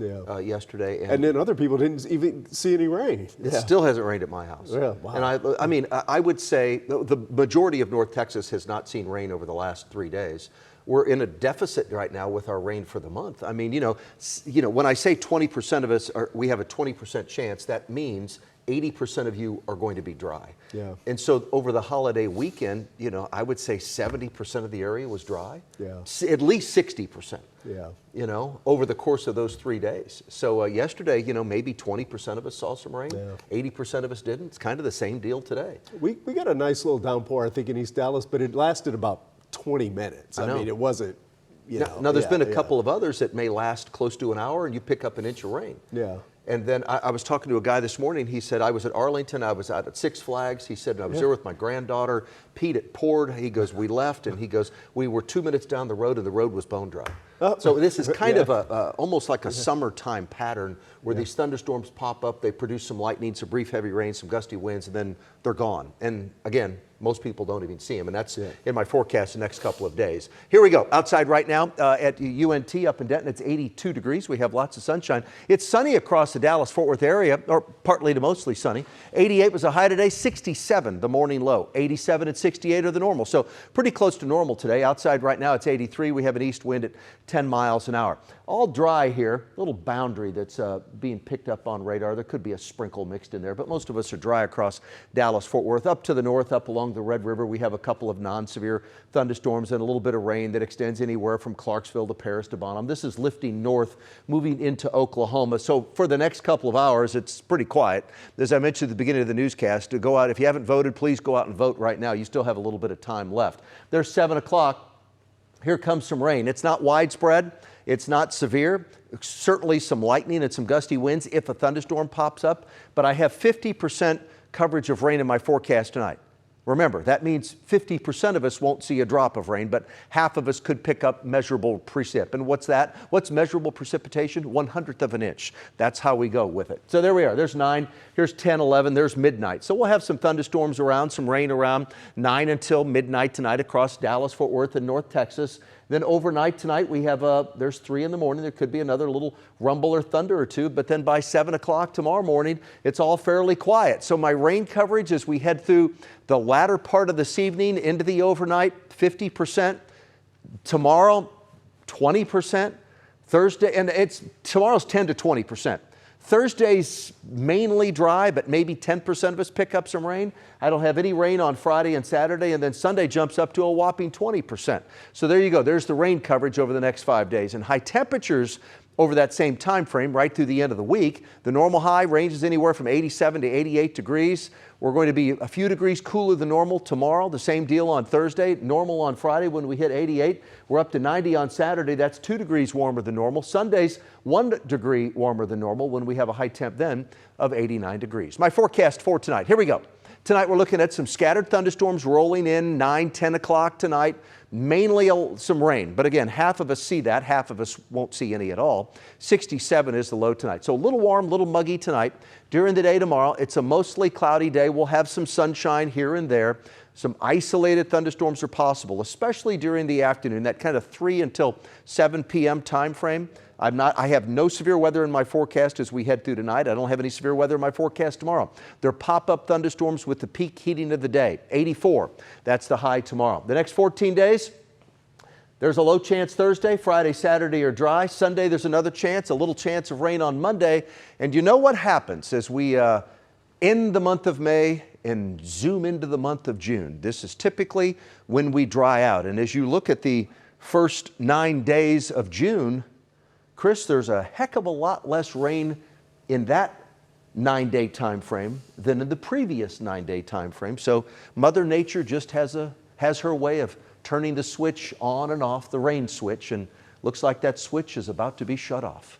yesterday. And then other people didn't even see any rain. It still hasn't rained at my house. Yeah, wow. And I mean, I would say the majority of North Texas has not seen rain over the last 3 days. We're in a deficit right now with our rain for the month. I mean, when I say 20% of us we have a 20% chance, that means 80% of you are going to be dry. Yeah. And so over the holiday weekend, I would say 70% of the area was dry. Yeah. At least 60%. Yeah. Over the course of those 3 days. So yesterday, maybe 20% of us saw some rain. Yeah. 80% of us didn't. It's kind of the same deal today. We got a nice little downpour, I think, in East Dallas, but it lasted about 20 minutes. I mean, it wasn't, Now there's been a couple of others that may last close to an hour and you pick up an inch of rain. Yeah. And then I was talking to a guy this morning. He said, I was at Arlington. I was out at Six Flags. He said, I was there with my granddaughter. Pete, it poured. He goes, we left. And he goes, we were 2 minutes down the road and the road was bone dry. So this is kind of almost like a summertime pattern where these thunderstorms pop up. They produce some lightning, some brief heavy rain, some gusty winds, and then they're gone. And again, most people don't even see them. And that's in my forecast the next couple of days. Here we go. Outside right now at UNT up in Denton, it's 82 degrees. We have lots of sunshine. It's sunny across the Dallas-Fort Worth area, or partly to mostly sunny. 88 was a high today, 67 the morning low. 87 and 68 are the normal. So pretty close to normal today. Outside right now, it's 83. We have an east wind at 10 miles an hour. All dry here, little boundary that's being picked up on radar. There could be a sprinkle mixed in there, but most of us are dry across Dallas-Fort Worth. Up to the north, up along the Red River, we have a couple of non-severe thunderstorms and a little bit of rain that extends anywhere from Clarksville to Paris to Bonham. This is lifting north, moving into Oklahoma. So for the next couple of hours, it's pretty quiet. As I mentioned at the beginning of the newscast, to go out, if you haven't voted, please go out and vote right now. You still have a little bit of time left. There's 7 o'clock. Here comes some rain. It's not widespread. It's not severe. Certainly some lightning and some gusty winds if a thunderstorm pops up. But I have 50% coverage of rain in my forecast tonight. Remember, that means 50% of us won't see a drop of rain, but half of us could pick up measurable precip. And what's that? What's measurable precipitation? 1/100th of an inch. That's how we go with it. So there we are. There's 9, here's 10, 11, there's midnight. So we'll have some thunderstorms around, some rain around 9 until midnight tonight across Dallas, Fort Worth, and North Texas. Then overnight tonight, we have, there's 3 in the morning. There could be another little rumble or thunder or two, but then by 7 o'clock tomorrow morning, it's all fairly quiet. So my rain coverage as we head through the latter part of this evening into the overnight, 50%. Tomorrow, 20%. Thursday, and tomorrow's 10 to 20%. Thursday's mainly dry, but maybe 10% of us pick up some rain. I don't have any rain on Friday and Saturday, and then Sunday jumps up to a whopping 20%. So there you go. There's the rain coverage over the next 5 days. And high temperatures over that same time frame right through the end of the week. The normal high ranges anywhere from 87 to 88 degrees. We're going to be a few degrees cooler than normal tomorrow. The same deal on Thursday. Normal on Friday when we hit 88. We're up to 90 on Saturday. That's 2 degrees warmer than normal. Sunday's 1 degree warmer than normal when we have a high temp then of 89 degrees. My forecast for tonight. Here we go. Tonight we're looking at some scattered thunderstorms rolling in 9, 10 o'clock tonight. Mainly some rain, but again, half of us see that, half of us won't see any at all. 67 is the low tonight. So a little warm, a little muggy tonight. During the day tomorrow, it's a mostly cloudy day. We'll have some sunshine here and there. Some isolated thunderstorms are possible, especially during the afternoon, that kind of 3 until 7 p.m. time frame. I have no severe weather in my forecast as we head through tonight. I don't have any severe weather in my forecast tomorrow. They're pop-up thunderstorms with the peak heating of the day. 84, that's the high tomorrow. The next 14 days, there's a low chance Thursday, Friday, Saturday are dry. Sunday, there's another chance, a little chance of rain on Monday. And you know what happens as we end the month of May and zoom into the month of June. This is typically when we dry out. And as you look at the first 9 days of June, Chris, there's a heck of a lot less rain in that 9-day time frame than in the previous 9-day time frame. So Mother Nature just has her way of turning the switch on and off, the rain switch, and looks like that switch is about to be shut off.